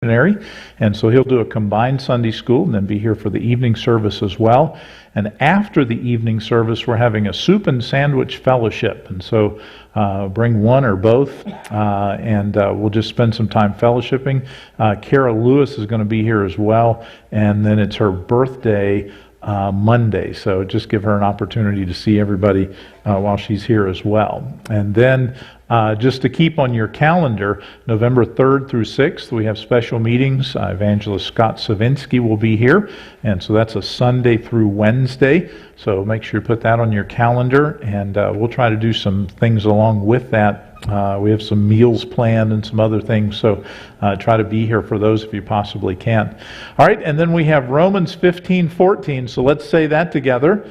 And so he'll do a combined Sunday school and then be here for the evening service as well. And after the evening service, we're having a soup and sandwich fellowship. And so bring one or both, and we'll just spend some time fellowshipping. Kara Lewis is going to be here as well. And then it's her birthday Monday, so just give her an opportunity to see everybody while she's here as well. And then just to keep on your calendar, November 3rd through 6th, we have special meetings. Evangelist Scott Savinsky will be here, and so that's a Sunday through Wednesday. So make sure you put that on your calendar, and we'll try to do some things along with that. We have some meals planned and some other things, so try to be here for those if you possibly can. All right, and then we have Romans 15:14, so let's say that together.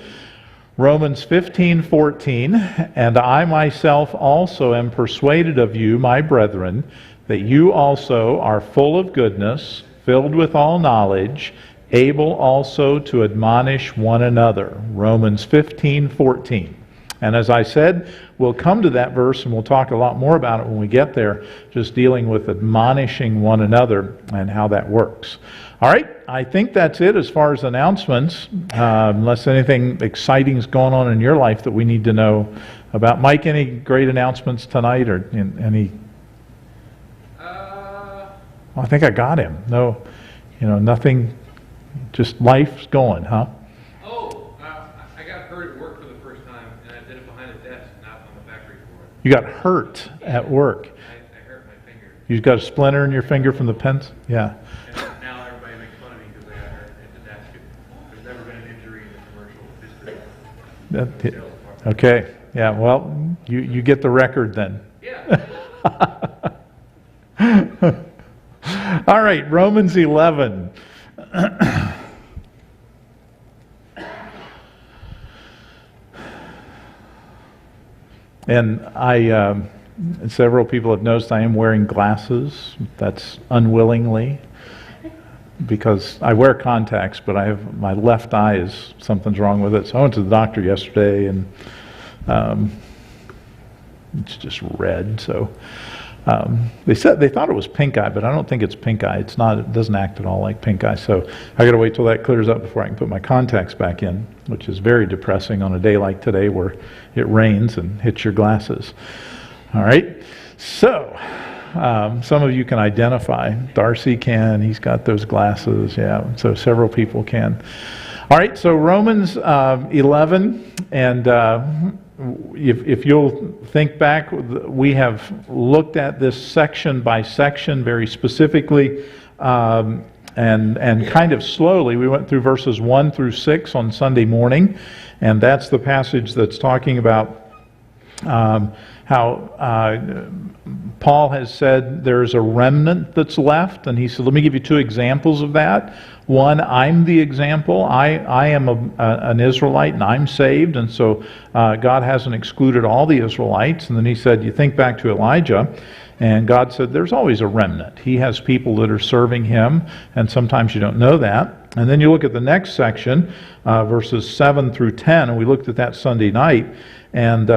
Romans 15:14, and I myself also am persuaded of you, my brethren, that you also are full of goodness, filled with all knowledge, able also to admonish one another. Romans 15:14. And as I said, we'll come to that verse and we'll talk a lot more about it when we get there, just dealing with admonishing one another and how that works. All right, I think that's it as far as announcements, unless anything exciting is going on in your life that we need to know about. Mike, any great announcements tonight or any? Well, I think I got him. No, nothing, just life's going, huh? I got hurt at work for the first time, and I did it behind a desk, not on the factory floor. You got hurt at work? I hurt my finger. You got a splinter in your finger from the pens? Yeah. And now everybody makes fun of me because I got hurt at the desk. There's never been an injury in the commercial history. Okay. Yeah, well, you get the record then. Yeah. All right, Romans 11. And several people have noticed I am wearing glasses. That's unwillingly, because I wear contacts, but my left eye something's wrong with it. So I went to the doctor yesterday, and it's just red. So they thought it was pink eye, but I don't think it's pink eye. It's not. It doesn't act at all like pink eye. So I got to wait till that clears up before I can put my contacts back in, which is very depressing on a day like today where it rains and hits your glasses. All right. So some of you can identify. Darcy can. He's got those glasses. Yeah. So several people can. All right. So Romans 11, and if you'll think back, we have looked at this section by section very specifically, and kind of slowly. We went through verses 1 through 6 on Sunday morning, and that's the passage that's talking about how Paul has said there's a remnant that's left, and he said, let me give you two examples of that. One, I'm the example. I am an Israelite, and I'm saved, and so God hasn't excluded all the Israelites. And then he said, you think back to Elijah, and God said there's always a remnant. He has people that are serving him, and sometimes you don't know that. And then you look at the next section, verses 7 through 10, and we looked at that Sunday night, and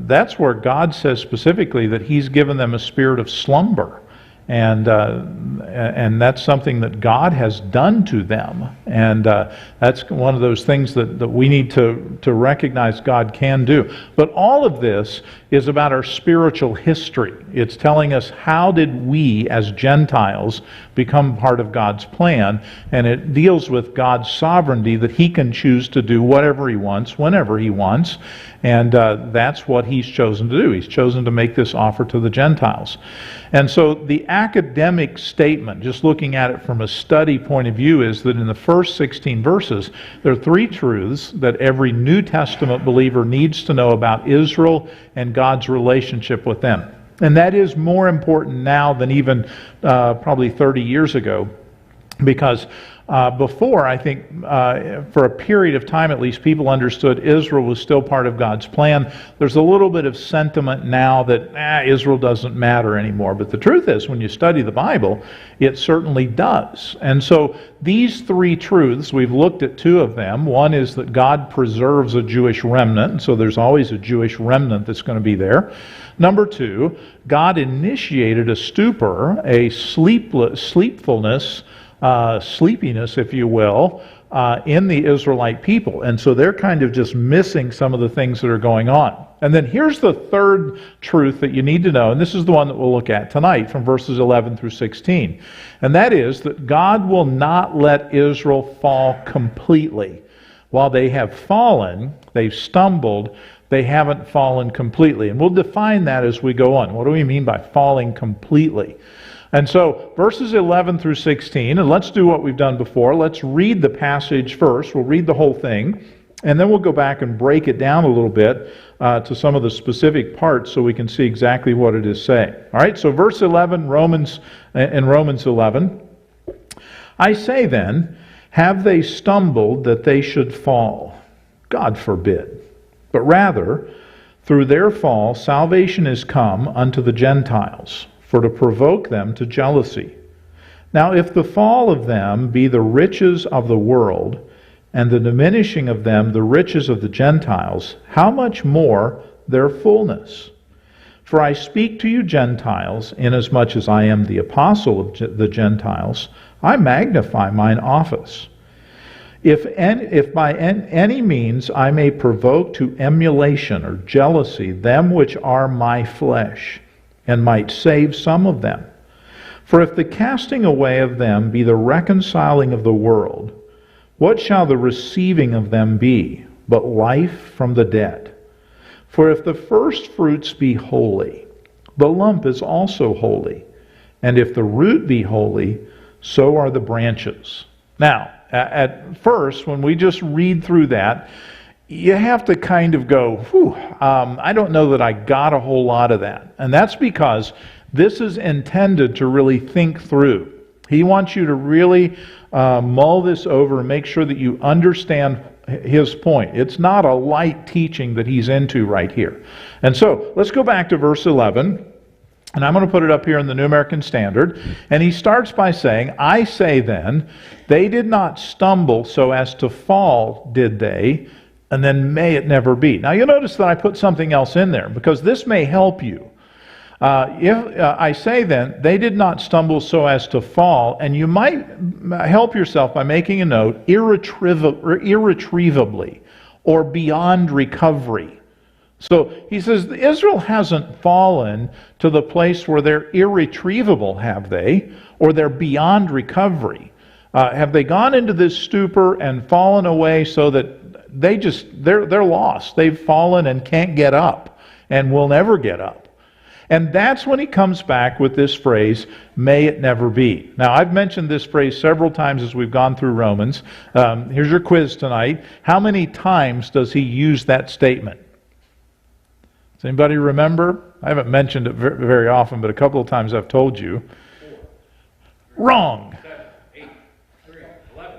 that's where God says specifically that he's given them a spirit of slumber. And that's something that God has done to them. And that's one of those things that we need to recognize God can do. But all of this is about our spiritual history. It's telling us how did we as Gentiles become part of God's plan. And it deals with God's sovereignty that he can choose to do whatever he wants, whenever he wants. And that's what he's chosen to do. He's chosen to make this offer to the Gentiles. And so the academic statement, just looking at it from a study point of view, is that in the first 16 verses, there are three truths that every New Testament believer needs to know about Israel and God's relationship with them. And that is more important now than even probably 30 years ago. Because before, I think, for a period of time at least, people understood Israel was still part of God's plan. There's a little bit of sentiment now that Israel doesn't matter anymore. But the truth is, when you study the Bible, it certainly does. And so these three truths, we've looked at two of them. One is that God preserves a Jewish remnant, and so there's always a Jewish remnant that's going to be there. Number two, God initiated a stupor, a sleepiness, if you will, in the Israelite people. And so they're kind of just missing some of the things that are going on. And then here's the third truth that you need to know, and this is the one that we'll look at tonight from verses 11 through 16. And that is that God will not let Israel fall completely. While they have fallen, they've stumbled, they haven't fallen completely. And we'll define that as we go on. What do we mean by falling completely? And so, verses 11 through 16, and let's do what we've done before. Let's read the passage first. We'll read the whole thing, and then we'll go back and break it down a little bit to some of the specific parts so we can see exactly what it is saying. All right, so verse 11, Romans 11. I say then, have they stumbled that they should fall? God forbid. But rather, through their fall, salvation is come unto the Gentiles, for to provoke them to jealousy. Now if the fall of them be the riches of the world, and the diminishing of them the riches of the Gentiles, how much more their fullness? For I speak to you Gentiles, inasmuch as I am the apostle of the Gentiles, I magnify mine office. If by any means I may provoke to emulation or jealousy them which are my flesh, and might save some of them. For if the casting away of them be the reconciling of the world, what shall the receiving of them be, but life from the dead? For if the first fruits be holy, the lump is also holy. And if the root be holy, so are the branches. Now, at first, when we just read through that, you have to kind of go, whew, I don't know that I got a whole lot of that. And that's because this is intended to really think through. He wants you to really mull this over and make sure that you understand his point. It's not a light teaching that he's into right here. And so, let's go back to verse 11. And I'm going to put it up here in the New American Standard. And he starts by saying, I say then, they did not stumble so as to fall, did they? And then may it never be. Now you'll notice that I put something else in there, because this may help you. I say then, they did not stumble so as to fall, and you might help yourself by making a note, irretrievably, or beyond recovery. So he says, Israel hasn't fallen to the place where they're irretrievable, have they? Or they're beyond recovery. Have they gone into this stupor and fallen away so that they're lost? They've fallen and can't get up and will never get up. And that's when he comes back with this phrase, may it never be. Now, I've mentioned this phrase several times as we've gone through Romans. Here's your quiz tonight. How many times does he use that statement? Does anybody remember? I haven't mentioned it very often, but a couple of times I've told you. 4, Wrong. 7, 8, 3, 11.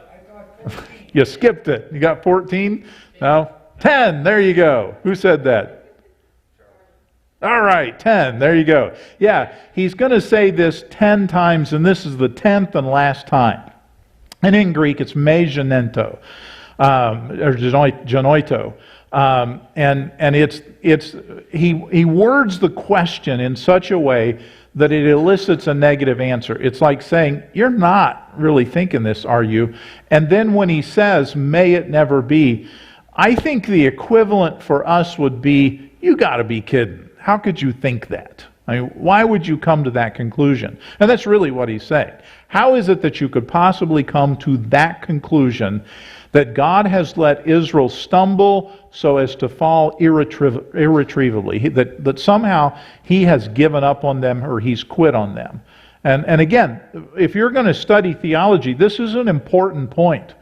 You skipped it. You got 14? No? 10. There you go. Who said that? All right, 10. There you go. Yeah, he's going to say this 10 times, and this is the 10th and last time. And in Greek, it's me genento, or genoito. And he words the question in such a way that it elicits a negative answer. It's like saying, you're not really thinking this, are you? And then when he says, may it never be, I think the equivalent for us would be, you got to be kidding. How could you think that? I mean, why would you come to that conclusion? And that's really what he's saying. How is it that you could possibly come to that conclusion that God has let Israel stumble so as to fall irretrievably, that somehow he has given up on them or he's quit on them? And again, if you're going to study theology, this is an important point,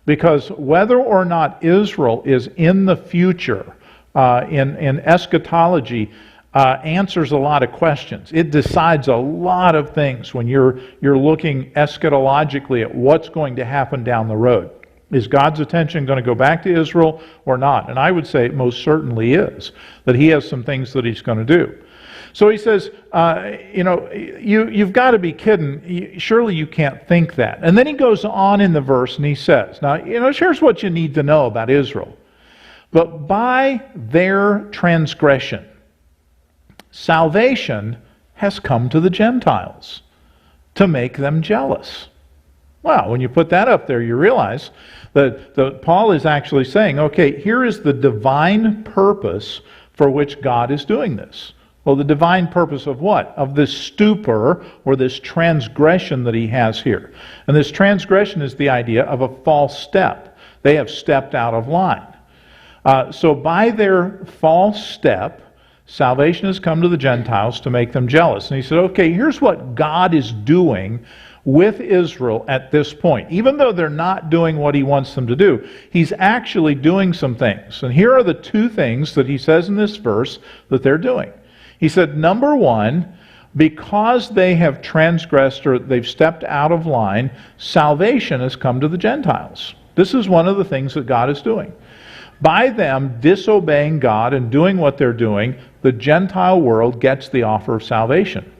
because whether or not Israel is in the future, in eschatology, answers a lot of questions. It decides a lot of things when you're looking eschatologically at what's going to happen down the road. Is God's attention going to go back to Israel or not? And I would say it most certainly is, that he has some things that he's going to do. So he says, you've got to be kidding. Surely you can't think that. And then he goes on in the verse and he says, now, here's what you need to know about Israel. But by their transgression, salvation has come to the Gentiles to make them jealous. Well, when you put that up there, you realize that Paul is actually saying, okay, here is the divine purpose for which God is doing this. Well, the divine purpose of what? Of this stupor or this transgression that he has here. And this transgression is the idea of a false step. They have stepped out of line. So by their false step, salvation has come to the Gentiles to make them jealous. And he said, okay, here's what God is doing with Israel at this point. Even though they're not doing what he wants them to do, he's actually doing some things. And here are the two things that he says in this verse that they're doing. He said, number one, because they have transgressed or they've stepped out of line, salvation has come to the Gentiles. This is one of the things that God is doing. By them disobeying God and doing what they're doing, the Gentile world gets the offer of salvation.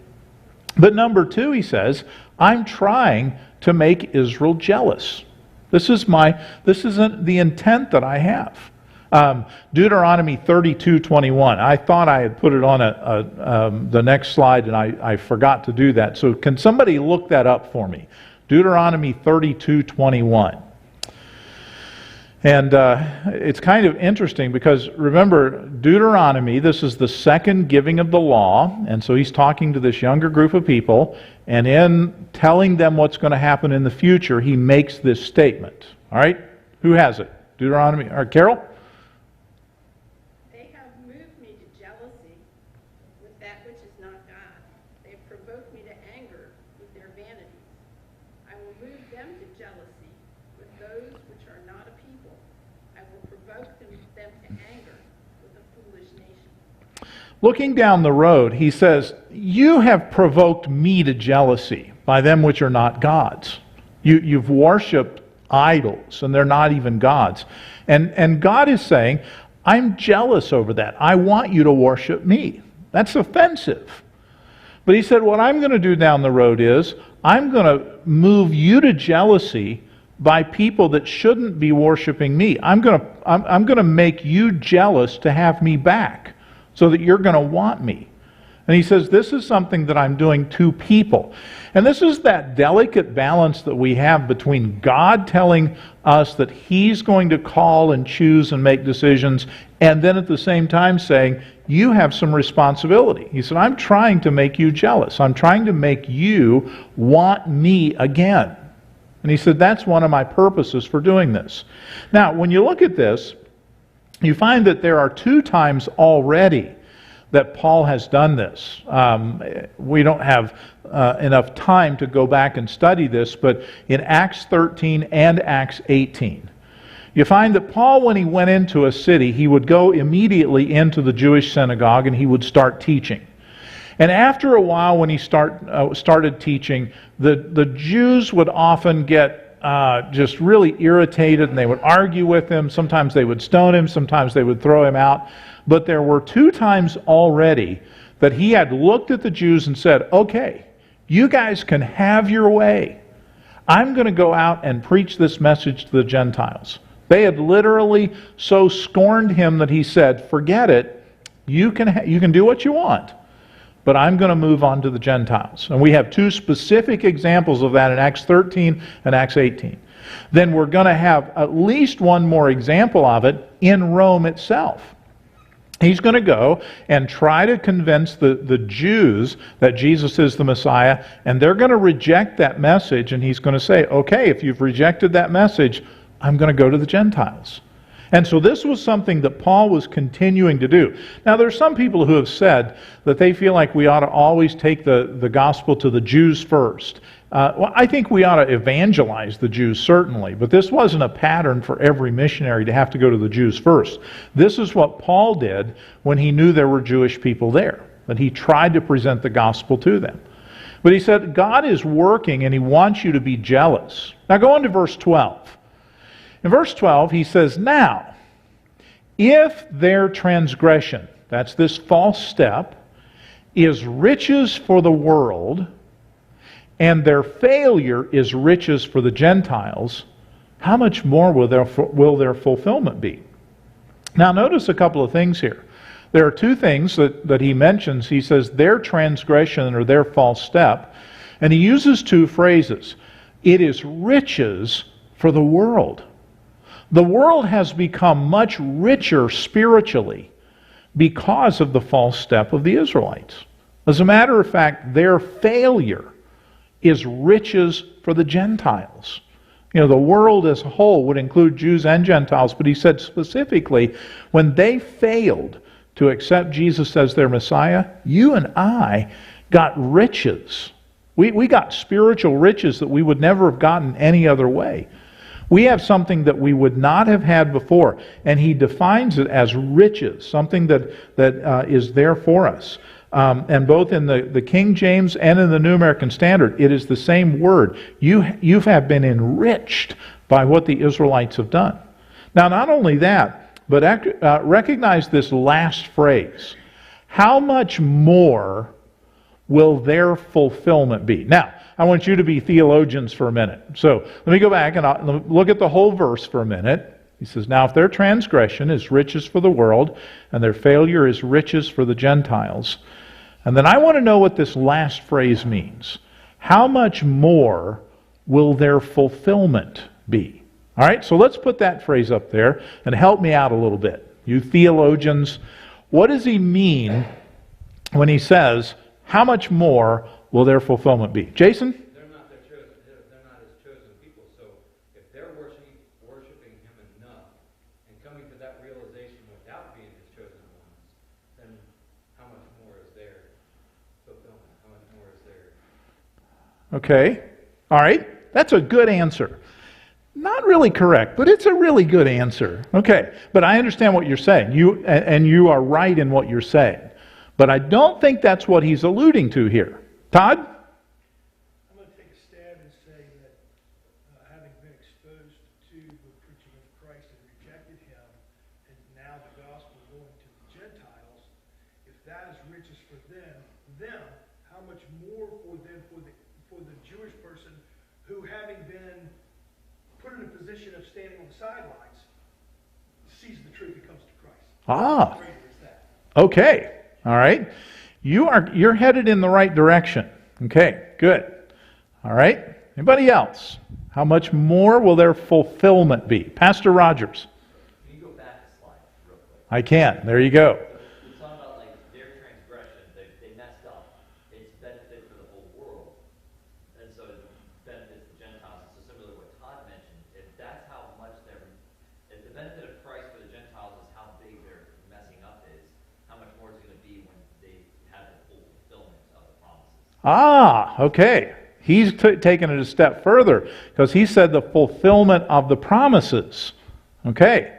But number two, he says, I'm trying to make Israel jealous. This is the intent that I have. Deuteronomy 32:21. I thought I had put it on the next slide, and I forgot to do that. So can somebody look that up for me? Deuteronomy 32:21. And it's kind of interesting because, remember, Deuteronomy, this is the second giving of the law, and so he's talking to this younger group of people, and in telling them what's going to happen in the future, he makes this statement. All right? Who has it? Deuteronomy, or Carol? They have moved me to jealousy with that which is not God. They have provoked me to anger with their vanities. I will move them to jealousy with those which are not a people. I will provoke them to anger with a foolish nation. Looking down the road, he says, you have provoked me to jealousy by them which are not gods. You've worshipped idols, and they're not even gods. And God is saying, I'm jealous over that. I want you to worship me. That's offensive. But he said, what I'm going to do down the road is, I'm going to move you to jealousy by people that shouldn't be worshiping me. I'm going to make you jealous to have me back so that you're going to want me. And he says, this is something that I'm doing to people. And this is that delicate balance that we have between God telling us that he's going to call and choose and make decisions, and then at the same time saying, you have some responsibility. He said, I'm trying to make you jealous. I'm trying to make you want me again. And he said, that's one of my purposes for doing this. Now, when you look at this, you find that there are 2 times already that Paul has done this. We don't have enough time to go back and study this, but in Acts 13 and Acts 18, you find that Paul, when he went into a city, he would go immediately into the Jewish synagogue and he would start teaching. And after a while, when he started teaching, the Jews would often get just really irritated, and they would argue with him. Sometimes they would stone him, sometimes they would throw him out. But there were 2 times already that he had looked at the Jews and said, okay, you guys can have your way. I'm going to go out and preach this message to the Gentiles. They had literally so scorned him that he said, forget it, you can do what you want, but I'm going to move on to the Gentiles. And we have 2 specific examples of that in Acts 13 and Acts 18. Then we're going to have at least one more example of it in Rome itself. He's going to go and try to convince the Jews that Jesus is the Messiah, and they're going to reject that message, and he's going to say, okay, if you've rejected that message, I'm going to go to the Gentiles. And so this was something that Paul was continuing to do. Now, there's some people who have said that they feel like we ought to always take the gospel to the Jews first. Well, I think we ought to evangelize the Jews, certainly, but this wasn't a pattern for every missionary to have to go to the Jews first. This is what Paul did when he knew there were Jewish people there, that he tried to present the gospel to them. But he said, God is working and he wants you to be jealous. Now go on to verse 12. In verse 12, he says, now, if their transgression, that's this false step, is riches for the world, and their failure is riches for the Gentiles, how much more will their fulfillment be? Now notice a couple of things here. There are two things that he mentions. He says their transgression or their false step, and he uses two phrases. It is riches for the world. The world has become much richer spiritually because of the false step of the Israelites. As a matter of fact, their failure is riches for the Gentiles. You know, the world as a whole would include Jews and Gentiles, but he said specifically, when they failed to accept Jesus as their Messiah, you and I got riches. We got spiritual riches that we would never have gotten any other way. We have something that we would not have had before, and he defines it as riches, something that is there for us. And both in the King James and in the New American Standard, it is the same word. You have been enriched by what the Israelites have done. Now, not only that, but recognize this last phrase. How much more will their fulfillment be? Now, I want you to be theologians for a minute. So let me go back and I'll look at the whole verse for a minute. He says, now if their transgression is riches for the world, and their failure is riches for the Gentiles, and then I want to know what this last phrase means. How much more will their fulfillment be? All right, so let's put that phrase up there and help me out a little bit. You theologians, what does he mean when he says, how much more will their fulfillment be? Jason? They're not his chosen people. So if they're worshiping him enough and coming to that realization without being his chosen ones, then how much more is their fulfillment? How much more is their... Okay. All right. That's a good answer. Not really correct, but it's a really good answer. Okay. But I understand what you're saying. You are right in what you're saying. But I don't think that's what he's alluding to here. Todd? I'm going to take a stab and say that having been exposed to the preaching of Christ and rejected him, and now the gospel going to the Gentiles, if that is riches for them, how much more for the Jewish person who, having been put in a position of standing on the sidelines, sees the truth and comes to Christ. Ah. How great is that? Okay. All right. You're headed in the right direction. Okay, good. All right. Anybody else? How much more will their fulfillment be? Pastor Rogers. Can you go back a slide real quick? I can. There you go. We're talking about like their transgression. They messed up. It's benefit for the whole world. And so it benefits the Gentiles. So similar to what Todd mentioned, if that's how much if the benefit of Christ for the Gentiles is how big their messing up is, how much more is it going to be when they have the full fulfillment of the promises? Ah, okay. He's taken it a step further because he said the fulfillment of the promises. Okay.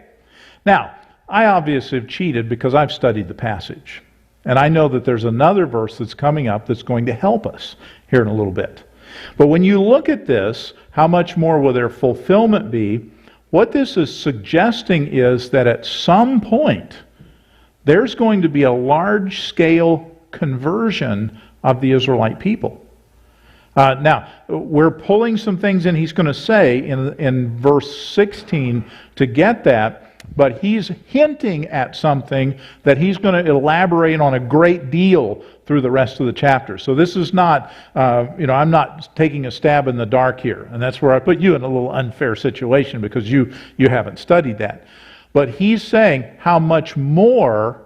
Now, I obviously have cheated because I've studied the passage. And I know that there's another verse that's coming up that's going to help us here in a little bit. But when you look at this, how much more will their fulfillment be? What this is suggesting is that at some point, there's going to be a large-scale conversion of the Israelite people. Now, we're pulling some things in he's going to say in verse 16 to get that, but he's hinting at something that he's going to elaborate on a great deal through the rest of the chapter. So this is not, I'm not taking a stab in the dark here, and that's where I put you in a little unfair situation because you haven't studied that. But he's saying, how much more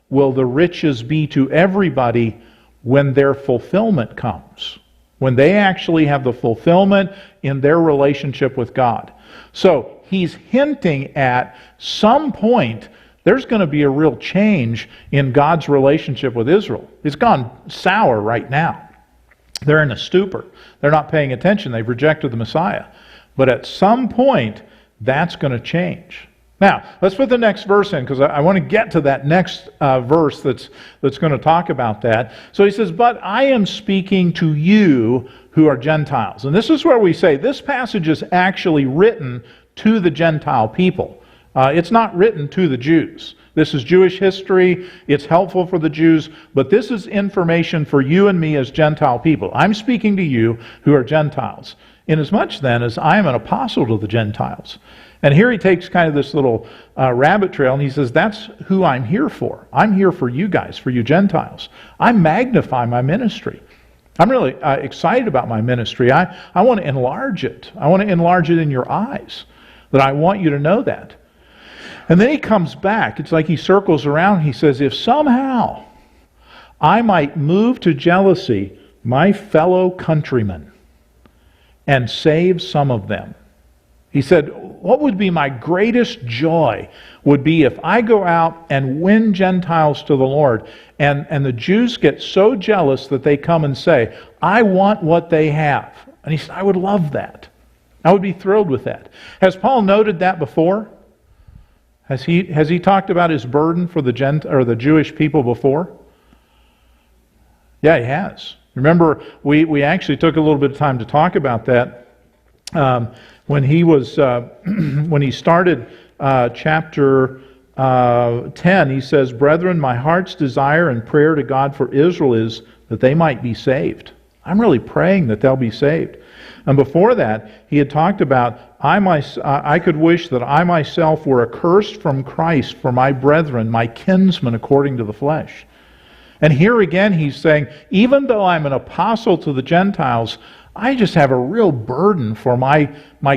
will the riches be to everybody when their fulfillment comes? When they actually have the fulfillment in their relationship with God. So he's hinting at some point there's going to be a real change in God's relationship with Israel. It's gone sour right now. They're in a stupor. They're not paying attention. They've rejected the Messiah. But at some point, that's going to change. Now, let's put the next verse in, because I want to get to that next verse that's going to talk about that. So he says, but I am speaking to you who are Gentiles. And this is where we say this passage is actually written to the Gentile people. It's not written to the Jews. This is Jewish history. It's helpful for the Jews, but this is information for you and me as Gentile people. I'm speaking to you who are Gentiles, inasmuch then as I am an apostle to the Gentiles. And here he takes kind of this little rabbit trail, and he says, that's who I'm here for. I'm here for you guys, for you Gentiles. I magnify my ministry. I'm really excited about my ministry. I want to enlarge it. I want to enlarge it in your eyes, that I want you to know that. And then he comes back. It's like he circles around. He says, if somehow I might move to jealousy my fellow countrymen and save some of them. He said, what would be my greatest joy would be if I go out and win Gentiles to the Lord, and the Jews get so jealous that they come and say, I want what they have. And he said, I would love that. I would be thrilled with that. Has Paul noted that before? Has he talked about his burden for the Jewish people before? Yeah, he has. Remember, we actually took a little bit of time to talk about that when he was when he started chapter 10. He says, "Brethren, my heart's desire and prayer to God for Israel is that they might be saved." I'm really praying that they'll be saved. And before that, he had talked about, I could wish that I myself were accursed from Christ for my brethren, my kinsmen according to the flesh. And here again he's saying, even though I'm an apostle to the Gentiles, I just have a real burden for my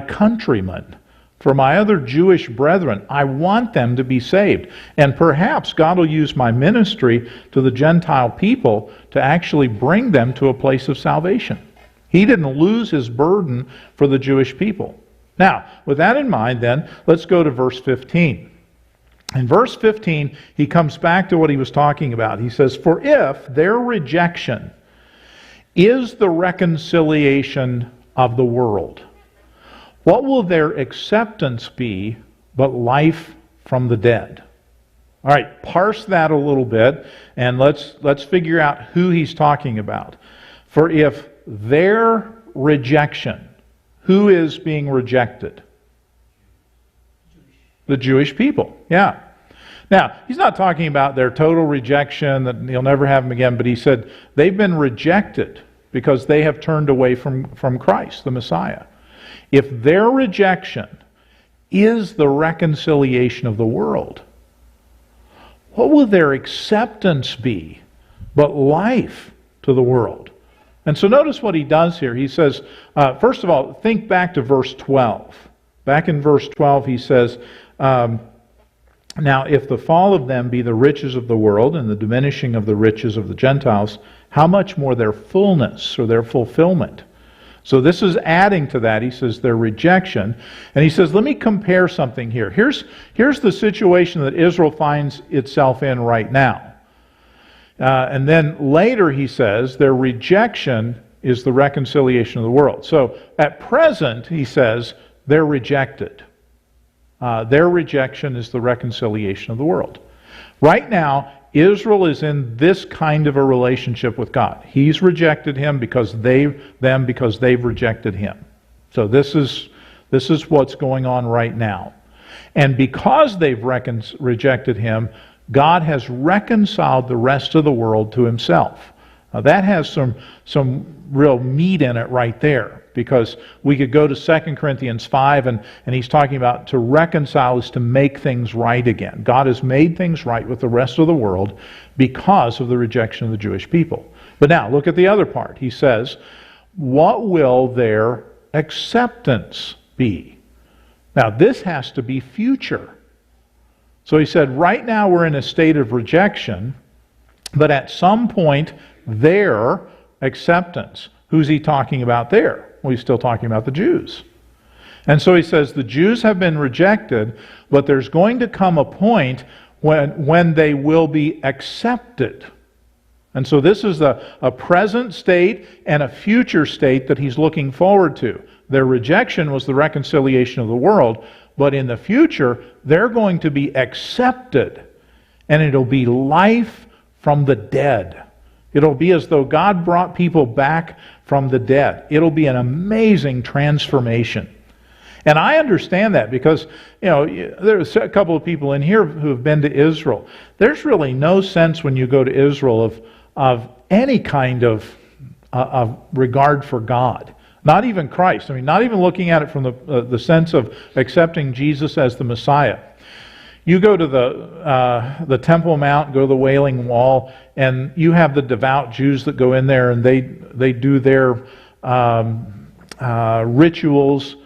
countrymen, for my other Jewish brethren. I want them to be saved. And perhaps God will use my ministry to the Gentile people to actually bring them to a place of salvation. He didn't lose his burden for the Jewish people. Now, with that in mind then, let's go to verse 15. In verse 15, he comes back to what he was talking about. He says, "For if their rejection is the reconciliation of the world, what will their acceptance be but life from the dead?" All right, parse that a little bit, and let's figure out who he's talking about. For if their rejection, who is being rejected? The Jewish people, yeah. Now, he's not talking about their total rejection, that he'll never have them again, but he said they've been rejected because they have turned away from Christ, the Messiah. If their rejection is the reconciliation of the world, what will their acceptance be but life to the world? And so notice what he does here. He says, first of all, think back to verse 12. Back in verse 12 he says, now if the fall of them be the riches of the world and the diminishing of the riches of the Gentiles, how much more their fullness or their fulfillment? So this is adding to that. He says their rejection. And he says, let me compare something here. Here's the situation that Israel finds itself in right now. And then later he says their rejection is the reconciliation of the world. So at present, he says, they're rejected. Their rejection is the reconciliation of the world. Right now, Israel is in this kind of a relationship with God. He's rejected him because they've rejected him. So this is what's going on right now. And because they've rejected him, God has reconciled the rest of the world to himself. Now that has some real meat in it right there, because we could go to 2 Corinthians 5 and he's talking about to reconcile is to make things right again. God has made things right with the rest of the world because of the rejection of the Jewish people. But now look at the other part. He says, what will their acceptance be? Now this has to be future. So he said, right now we're in a state of rejection, but at some point, their acceptance. Who's he talking about there? Well, he's still talking about the Jews. And so he says, the Jews have been rejected, but there's going to come a point when they will be accepted. And so this is a present state and a future state that he's looking forward to. Their rejection was the reconciliation of the world, but in the future, they're going to be accepted, and it'll be life from the dead. It'll be as though God brought people back from the dead. It'll be an amazing transformation. And I understand that because, there's a couple of people in here who have been to Israel. There's really no sense when you go to Israel of any kind of regard for God. Not even Christ. I mean, not even looking at it from the sense of accepting Jesus as the Messiah. You go to the Temple Mount, go to the Wailing Wall, and you have the devout Jews that go in there and they do their rituals.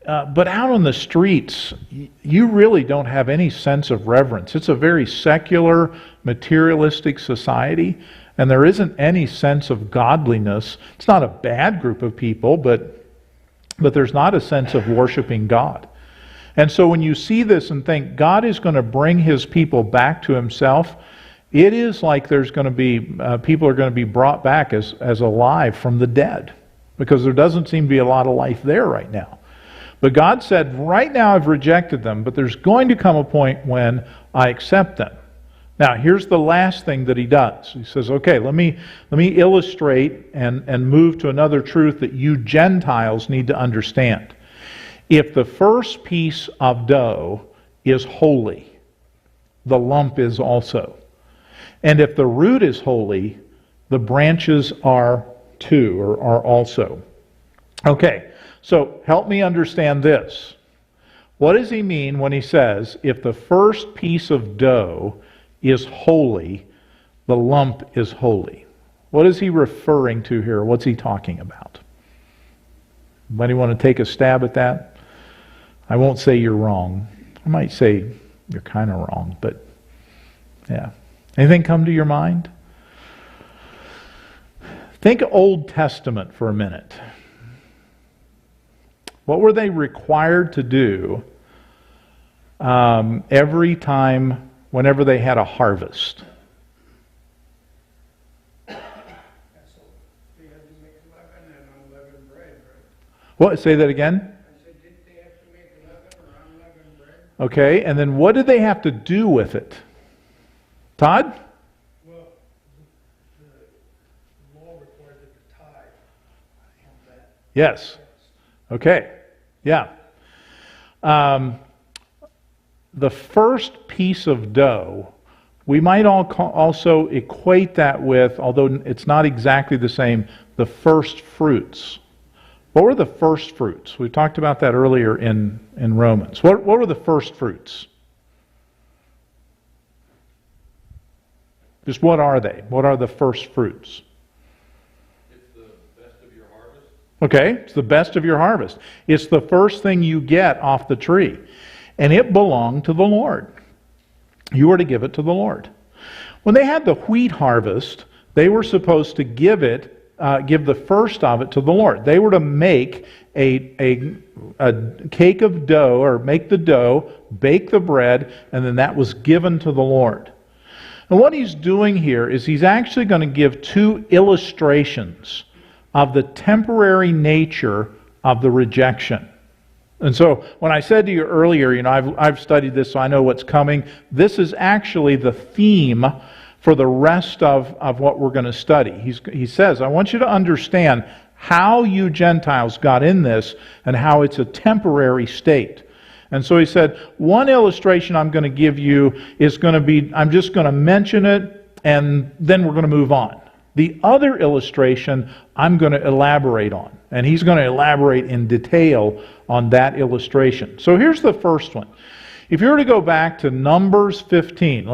But out on the streets, you really don't have any sense of reverence. It's a very secular, materialistic society, and there isn't any sense of godliness. It's not a bad group of people, but there's not a sense of worshiping God. And so when you see this and think God is going to bring His people back to Himself, it is like there's going to be, people are going to be brought back as alive from the dead, because there doesn't seem to be a lot of life there right now. But God said, right now I've rejected them, but there's going to come a point when I accept them. Now, here's the last thing that He does. He says, okay, let me illustrate and move to another truth that you Gentiles need to understand. If the first piece of dough is holy, the lump is also. And if the root is holy, the branches are too, or are also. Okay, so help me understand this. What does he mean when he says, if the first piece of dough is holy, the lump is holy? What is he referring to here? What's he talking about? Anybody want to take a stab at that? I won't say you're wrong. I might say you're kind of wrong, but yeah. Anything come to your mind? Think Old Testament for a minute. What were they required to do every time, whenever they had a harvest? They had to make leaven and unleavened bread, right? What? Say that again? I said, didn't they have to make leaven or unleavened bread? Okay, and then what did they have to do with it? Todd? Well, the law required them to tithe on that. Yes. Okay. Yeah. The first piece of dough, we might also equate that with, although it's not exactly the same, the first fruits. What were the first fruits? We talked about that earlier in Romans. What were the first fruits? Just what are they? What are the first fruits? It's the best of your harvest. Okay, it's the best of your harvest. It's the first thing you get off the tree. And it belonged to the Lord. You were to give it to the Lord. When they had the wheat harvest, they were supposed to give the first of it to the Lord. They were to make a cake of dough, or make the dough, bake the bread, and then that was given to the Lord. And what he's doing here is he's actually going to give two illustrations of the temporary nature of the rejection. And so when I said to you earlier, I've studied this so I know what's coming, this is actually the theme for the rest of what we're going to study. He says, I want you to understand how you Gentiles got in this and how it's a temporary state. And so he said, one illustration I'm going to give you is going to be, I'm just going to mention it and then we're going to move on. The other illustration I'm going to elaborate on. And he's going to elaborate in detail on that illustration. So here's the first one. If you were to go back to Numbers 15,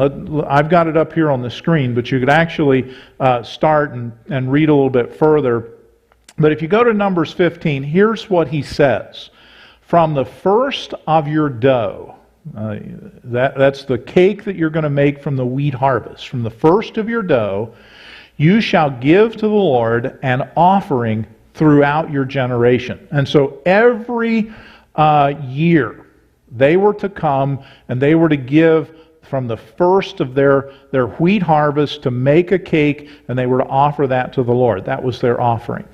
I've got it up here on the screen, but you could actually start and read a little bit further. But if you go to Numbers 15, here's what he says. From the first of your dough, that's the cake that you're going to make from the wheat harvest. From the first of your dough, you shall give to the Lord an offering throughout your generation. And so every year, they were to come and they were to give from the first of their wheat harvest to make a cake, and they were to offer that to the Lord. That was their offering.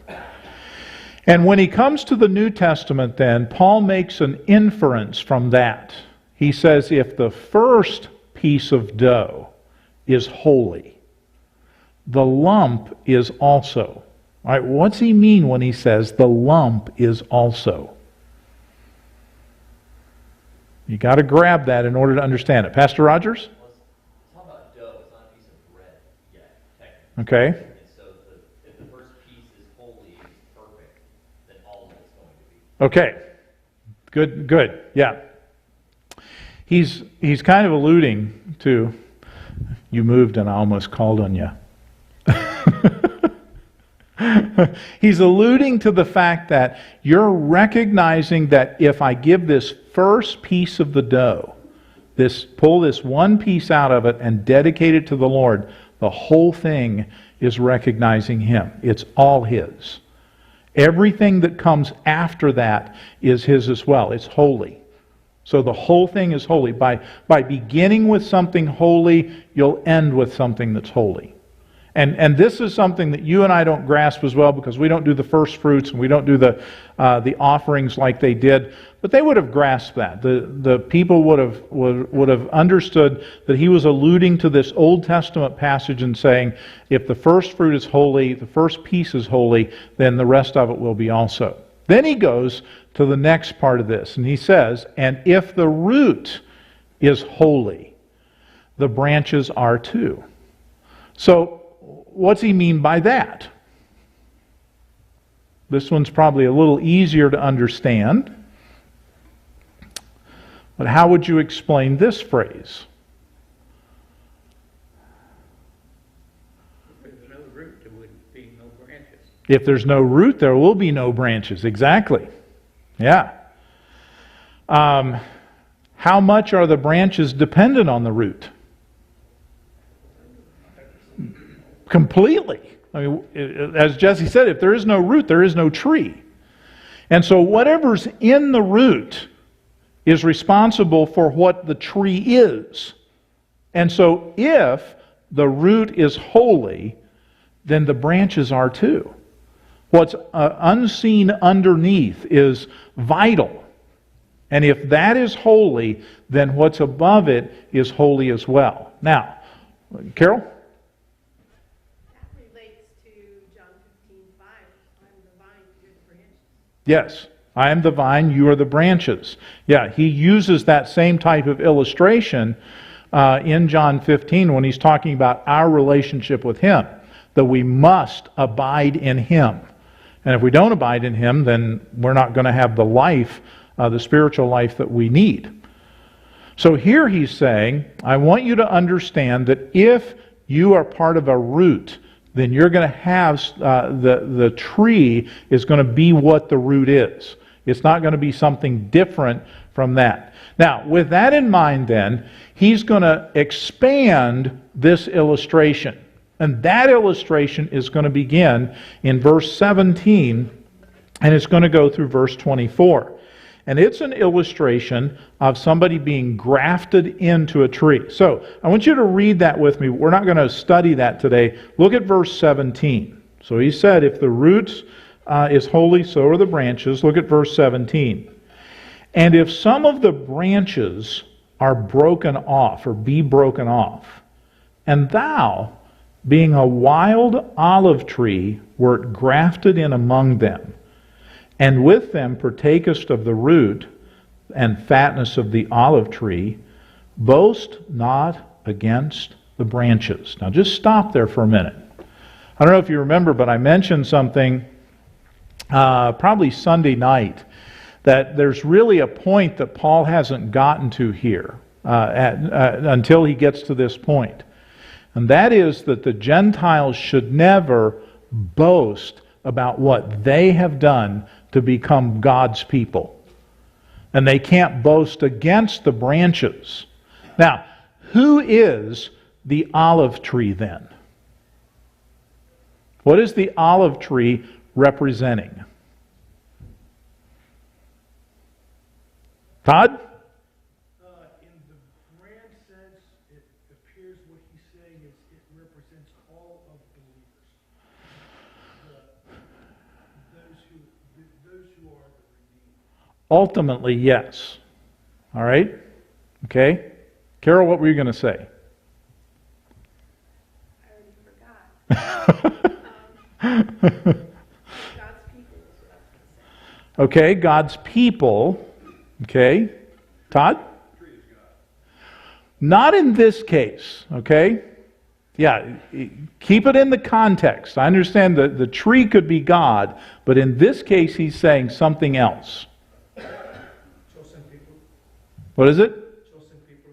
And when he comes to the New Testament then, Paul makes an inference from that. He says, if the first piece of dough is holy, the lump is also. All right, what's he mean when he says the lump is also? You got to grab that in order to understand it. Pastor Rogers? Well, it's talking about dough. It's not a piece of bread yet, technically. Okay. And so if the first piece is holy, is perfect, then all of it's going to be. Okay. Good. Yeah. He's kind of alluding to, you moved and I almost called on you. He's alluding to the fact that you're recognizing that if I give this first piece of the dough, pull this one piece out of it and dedicate it to the Lord, the whole thing is recognizing Him. It's all His. Everything that comes after that is His as well. It's holy. So the whole thing is holy. By beginning with something holy, you'll end with something that's holy. And this is something that you and I don't grasp as well because we don't do the first fruits and we don't do the offerings like they did. But they would have grasped that. The people would have understood that he was alluding to this Old Testament passage and saying, if the first fruit is holy, the first piece is holy, then the rest of it will be also. Then he goes to the next part of this and he says, and if the root is holy, the branches are too. So, what's he mean by that? This one's probably a little easier to understand. But how would you explain this phrase? If there's no root, there would be no branches. If there's no root, there will be no branches. Exactly. Yeah. How much are the branches dependent on the root? Completely. I mean, as Jesse said, if there is no root, there is no tree. And so whatever's in the root is responsible for what the tree is. And so if the root is holy, then the branches are too. What's unseen underneath is vital. And if that is holy, then what's above it is holy as well. Now, Carol? Yes, I am the vine, you are the branches. Yeah, he uses that same type of illustration in John 15 when he's talking about our relationship with Him, that we must abide in Him. And if we don't abide in Him, then we're not going to have the life, the spiritual life that we need. So here he's saying, I want you to understand that if you are part of a root, then you're going to have, the tree is going to be what the root is. It's not going to be something different from that. Now, with that in mind then, he's going to expand this illustration. And that illustration is going to begin in verse 17, and it's going to go through verse 24. And it's an illustration of somebody being grafted into a tree. So I want you to read that with me. We're not going to study that today. Look at verse 17. So he said, if the roots is holy, so are the branches. Look at verse 17. And if some of the branches are broken off, or be broken off, and thou, being a wild olive tree, wert grafted in among them, and with them partakest of the root and fatness of the olive tree, boast not against the branches. Now just stop there for a minute. I don't know if you remember, but I mentioned something probably Sunday night, that there's really a point that Paul hasn't gotten to here until he gets to this point. And that is that the Gentiles should never boast about what they have done to become God's people. And they can't boast against the branches. Now, who is the olive tree then? What is the olive tree representing? Todd? In the grand sense, Ultimately, yes. All right? Okay? Carol, what were you going to say? I already forgot. God's people is what I was going to say. Okay, God's people. Okay. Todd? Not in this case, okay? Yeah, keep it in the context. I understand that the tree could be God, but in this case he's saying something else. Chosen people. What is it? Chosen people.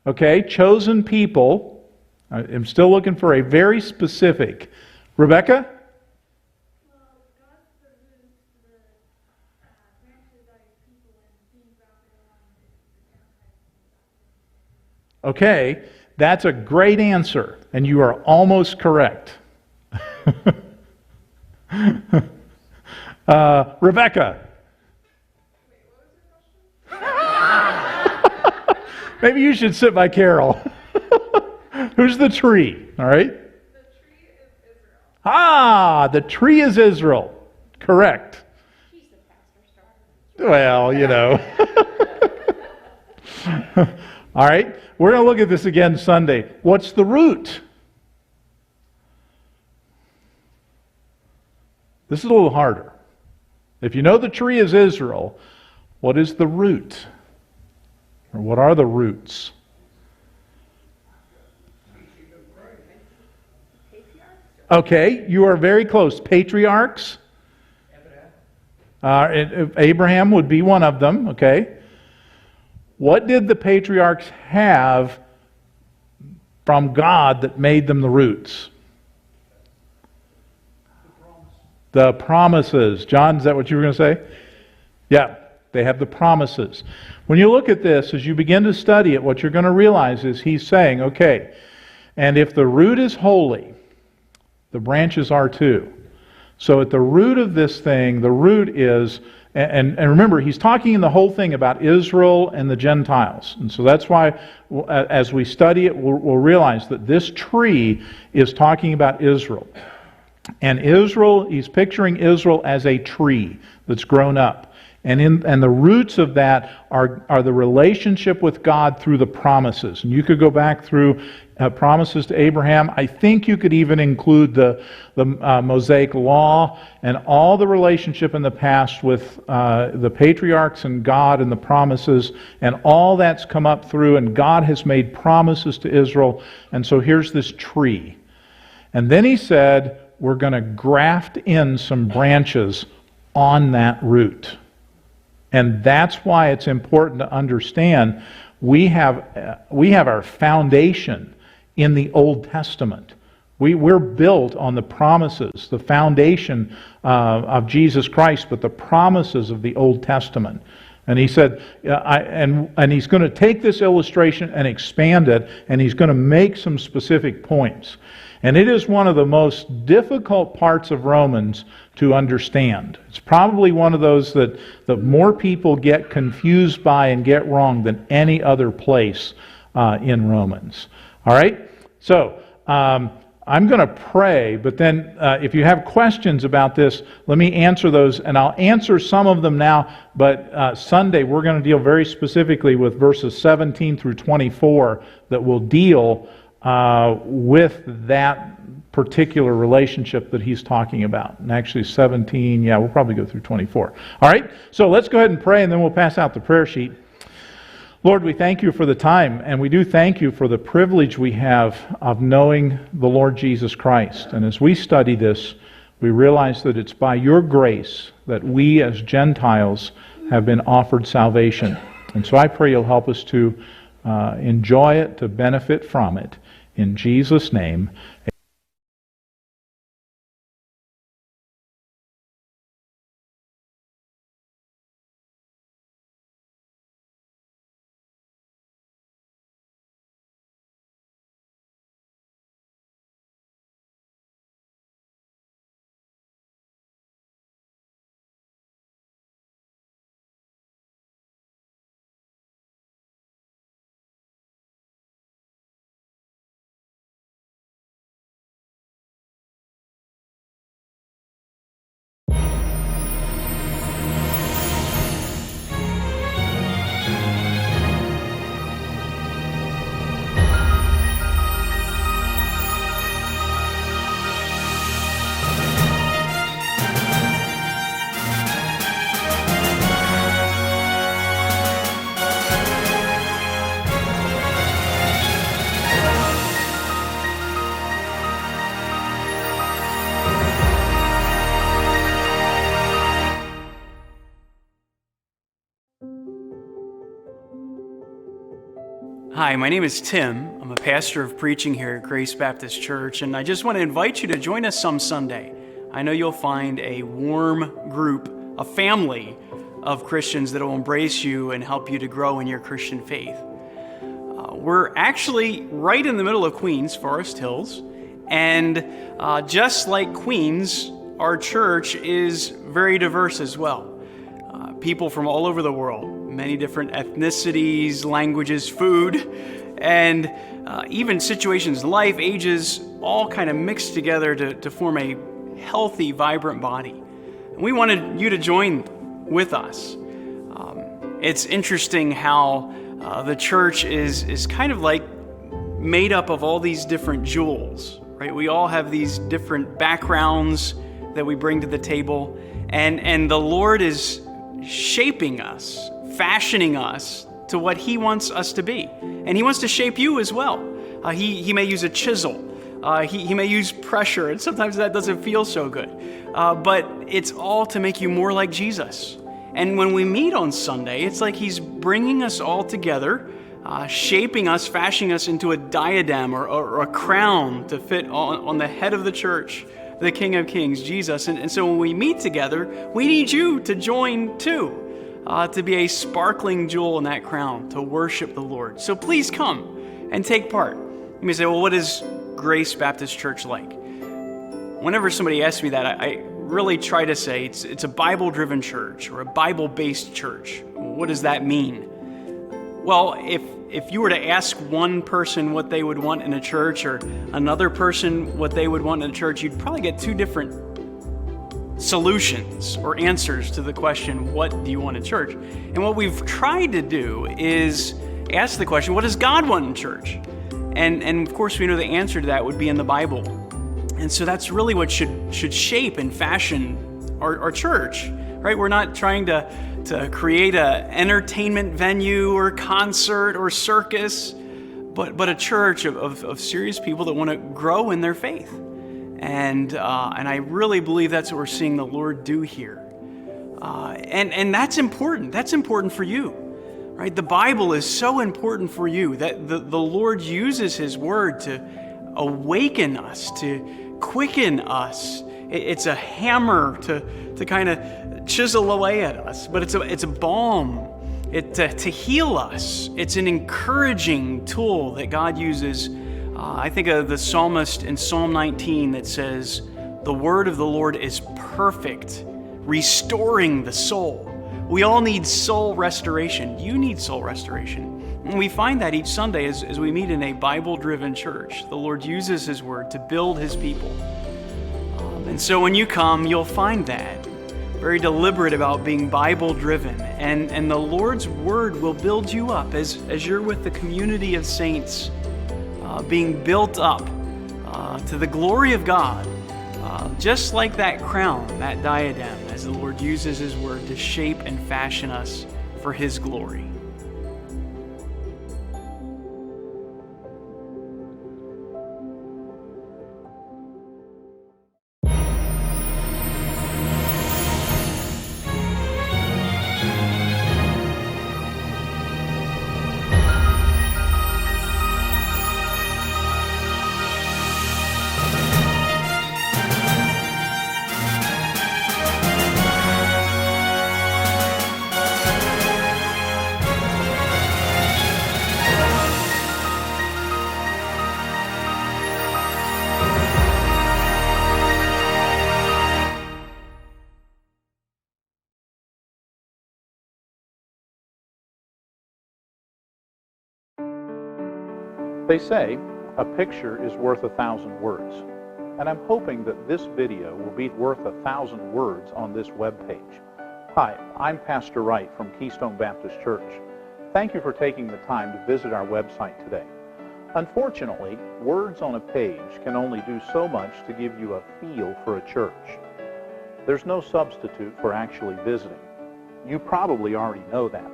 Okay, chosen people. I'm still looking for a very specific. Rebecca? Well, God's the root, the branches are your people, and being wrapped around the Gentiles. Okay, that's a great answer, and you are almost correct. Rebecca? Maybe you should sit by Carol. Who's the tree? All right? The tree is Israel. Ah, the tree is Israel. Correct. He's the pastor star. Well, you know. All right? We're going to look at this again Sunday. What's the root? This is a little harder. If you know the tree is Israel, what is the root? Or what are the roots? Okay, you are very close. Patriarchs. Abraham would be one of them, okay? What did the patriarchs have from God that made them the roots? The promises. John, is that what you were going to say? Yeah, they have the promises. When you look at this, as you begin to study it, what you're going to realize is he's saying, okay, and if the root is holy, the branches are too. So at the root of this thing, the root is, and remember, he's talking in the whole thing about Israel and the Gentiles. And so that's why, as we study it, we'll realize that this tree is talking about Israel. And Israel, he's picturing Israel as a tree that's grown up. And the roots of that are the relationship with God through the promises. And you could go back through promises to Abraham. I think you could even include the Mosaic Law and all the relationship in the past with the patriarchs and God and the promises. And all that's come up through, and God has made promises to Israel. And so here's this tree. And then he said, we're going to graft in some branches on that root. And that's why it's important to understand we have our foundation in the Old Testament. We're built on the promises, the foundation of Jesus Christ, but the promises of the Old Testament. And he said, and he's going to take this illustration and expand it, and he's going to make some specific points. And it is one of the most difficult parts of Romans to understand. It's probably one of those that more people get confused by and get wrong than any other place in Romans. All right? So, I'm going to pray, but then if you have questions about this, let me answer those, and I'll answer some of them now, but Sunday we're going to deal very specifically with verses 17 through 24 that will deal with that particular relationship that he's talking about. And actually 17, we'll probably go through 24. All right, so let's go ahead and pray, and then we'll pass out the prayer sheet. Lord, we thank you for the time, and we do thank you for the privilege we have of knowing the Lord Jesus Christ. And as we study this, we realize that it's by your grace that we as Gentiles have been offered salvation. And so I pray you'll help us to enjoy it, to benefit from it. In Jesus' name, Hi, my name is Tim. I'm a pastor of preaching here at Grace Baptist Church, and I just want to invite you to join us some Sunday. I know you'll find a warm group, a family of Christians that will embrace you and help you to grow in your Christian faith. We're actually right in the middle of Queens, Forest Hills, and just like Queens, our church is very diverse as well. People from all over the world, many different ethnicities, languages, food, and even situations, life, ages, all kind of mixed together to form a healthy, vibrant body. And we wanted you to join with us. It's interesting how the church is kind of like made up of all these different jewels, right? We all have these different backgrounds that we bring to the table, and the Lord is shaping us, fashioning us to what He wants us to be. And He wants to shape you as well. He may use a chisel. He may use pressure, and sometimes that doesn't feel so good. But it's all to make you more like Jesus. And when we meet on Sunday, it's like He's bringing us all together, shaping us, fashioning us into a diadem or a crown to fit on the head of the church, the King of Kings, Jesus. And so when we meet together, we need you to join too, to be a sparkling jewel in that crown, to worship the Lord. So please come and take part. You may say, well, what is Grace Baptist Church like? Whenever somebody asks me that, I really try to say it's a Bible-driven church or a Bible-based church. What does that mean? Well, if you were to ask one person what they would want in a church or another person what they would want in a church, you'd probably get two different solutions or answers to the question, what do you want in church? And what we've tried to do is ask the question, what does God want in church? And of course, we know the answer to that would be in the Bible. And so that's really what should shape and fashion our church, right? We're not trying to create an entertainment venue or concert or circus, but a church of serious people that want to grow in their faith. And I really believe that's what we're seeing the Lord do here. And that's important. That's important for you, right? The Bible is so important for you that the Lord uses His Word to awaken us, to quicken us. It's a hammer to kind of chisel away at us, but it's a balm to heal us. It's an encouraging tool that God uses. I think of the psalmist in Psalm 19 that says, "The word of the Lord is perfect, restoring the soul." We all need soul restoration. You need soul restoration. And we find that each Sunday as we meet in a Bible-driven church. The Lord uses His Word to build His people. And so when you come, you'll find that. Very deliberate about being Bible-driven. And the Lord's Word will build you up as you're with the community of saints, being built up to the glory of God. Just like that crown, that diadem, as the Lord uses His Word to shape and fashion us for His glory. They say a picture is worth 1,000 words, and I'm hoping that this video will be worth 1,000 words on this webpage. Hi, I'm Pastor Wright from Keystone Baptist Church. Thank you for taking the time to visit our website today. Unfortunately, words on a page can only do so much to give you a feel for a church. There's no substitute for actually visiting. You probably already know that.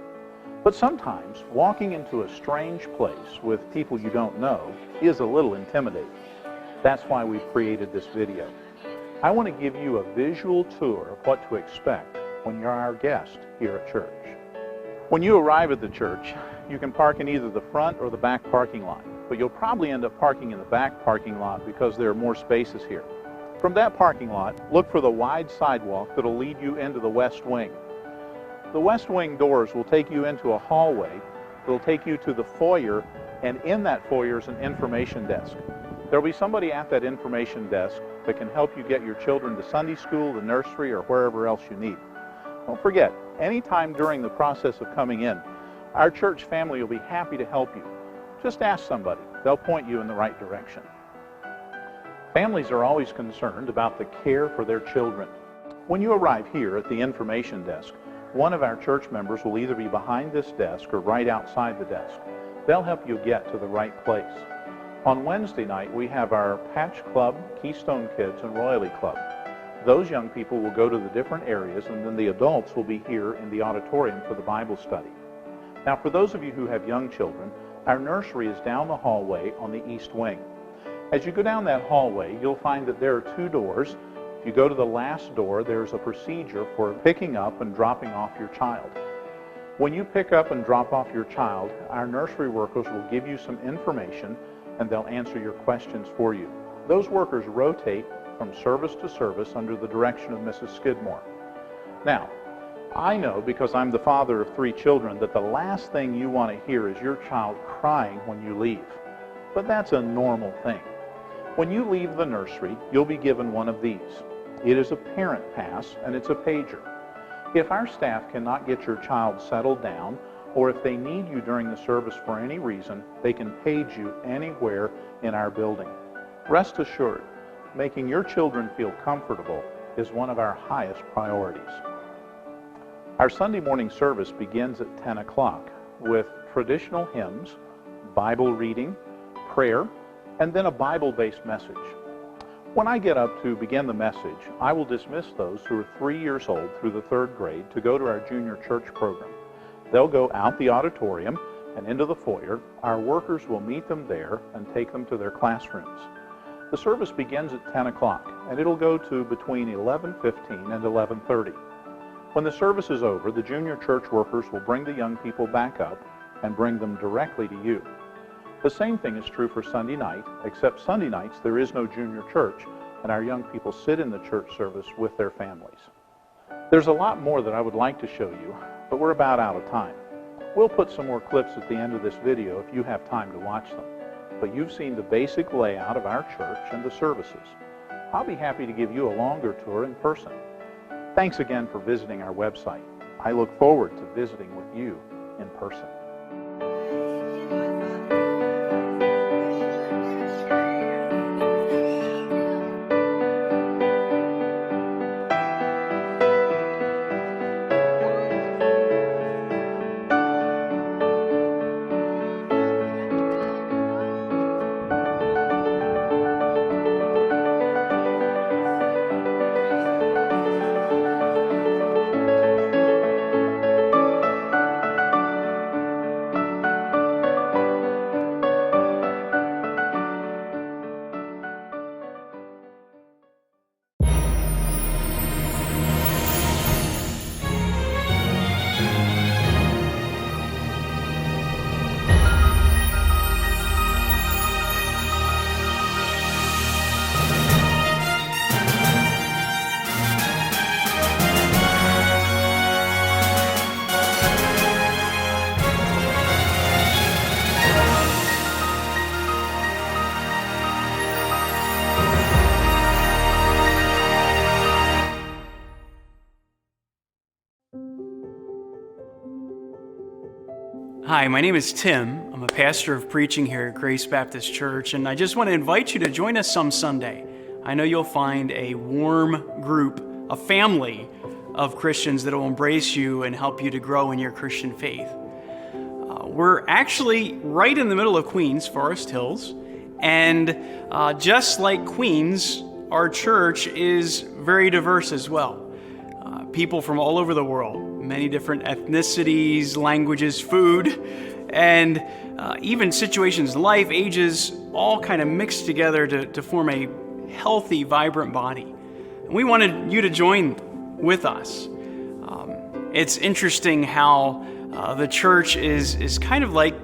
But sometimes walking into a strange place with people you don't know is a little intimidating. That's why we've created this video. I want to give you a visual tour of what to expect when you're our guest here at church. When you arrive at the church, you can park in either the front or the back parking lot, but you'll probably end up parking in the back parking lot because there are more spaces here. From that parking lot, look for the wide sidewalk that'll lead you into the west wing. The west wing doors will take you into a hallway that'll take you to the foyer, and in that foyer is an information desk. There'll be somebody at that information desk that can help you get your children to Sunday school, the nursery, or wherever else you need. Don't forget, anytime during the process of coming in, our church family will be happy to help you. Just ask somebody. They'll point you in the right direction. Families are always concerned about the care for their children. When you arrive here at the information desk, one of our church members will either be behind this desk or right outside the desk. They'll help you get to the right place. On Wednesday night, we have our Patch Club, Keystone Kids, and Royalty Club. Those young people will go to the different areas, and then the adults will be here in the auditorium for the Bible study. Now, for those of you who have young children, our nursery is down the hallway on the east wing. As you go down that hallway, you'll find that there are two doors. If you go to the last door, there's a procedure for picking up and dropping off your child. When you pick up and drop off your child, our nursery workers will give you some information and they'll answer your questions for you. Those workers rotate from service to service under the direction of Mrs. Skidmore. Now, I know, because I'm the father of 3 children, that the last thing you want to hear is your child crying when you leave. But that's a normal thing. When you leave the nursery, you'll be given one of these. It is a parent pass, and it's a pager. If our staff cannot get your child settled down, or if they need you during the service for any reason, they can page you anywhere in our building. Rest assured, making your children feel comfortable is one of our highest priorities. Our Sunday morning service begins at 10 o'clock with traditional hymns, Bible reading, prayer, and then a Bible-based message. When I get up to begin the message, I will dismiss those who are 3 years old through the 3rd grade to go to our junior church program. They'll go out the auditorium and into the foyer. Our workers will meet them there and take them to their classrooms. The service begins at 10 o'clock, and it'll go to between 11:15 and 11:30. When the service is over, the junior church workers will bring the young people back up and bring them directly to you. The same thing is true for Sunday night, except Sunday nights there is no junior church, and our young people sit in the church service with their families. There's a lot more that I would like to show you, but we're about out of time. We'll put some more clips at the end of this video if you have time to watch them. But you've seen the basic layout of our church and the services. I'll be happy to give you a longer tour in person. Thanks again for visiting our website. I look forward to visiting with you in person. Hi, my name is Tim. I'm a pastor of preaching here at Grace Baptist Church, and I just want to invite you to join us some Sunday. I know you'll find a warm group, a family of Christians that will embrace you and help you to grow in your Christian faith. We're actually right in the middle of Queens, Forest Hills, and just like Queens, our church is very diverse as well. People from all over the world, many different ethnicities, languages, food, and even situations, life, ages, all kind of mixed together to form a healthy, vibrant body. And we wanted you to join with us. It's interesting how the church is kind of like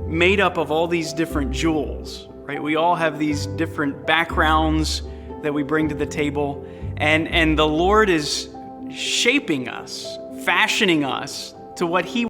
made up of all these different jewels, right? We all have these different backgrounds that we bring to the table, and the Lord is shaping us, fashioning us to what He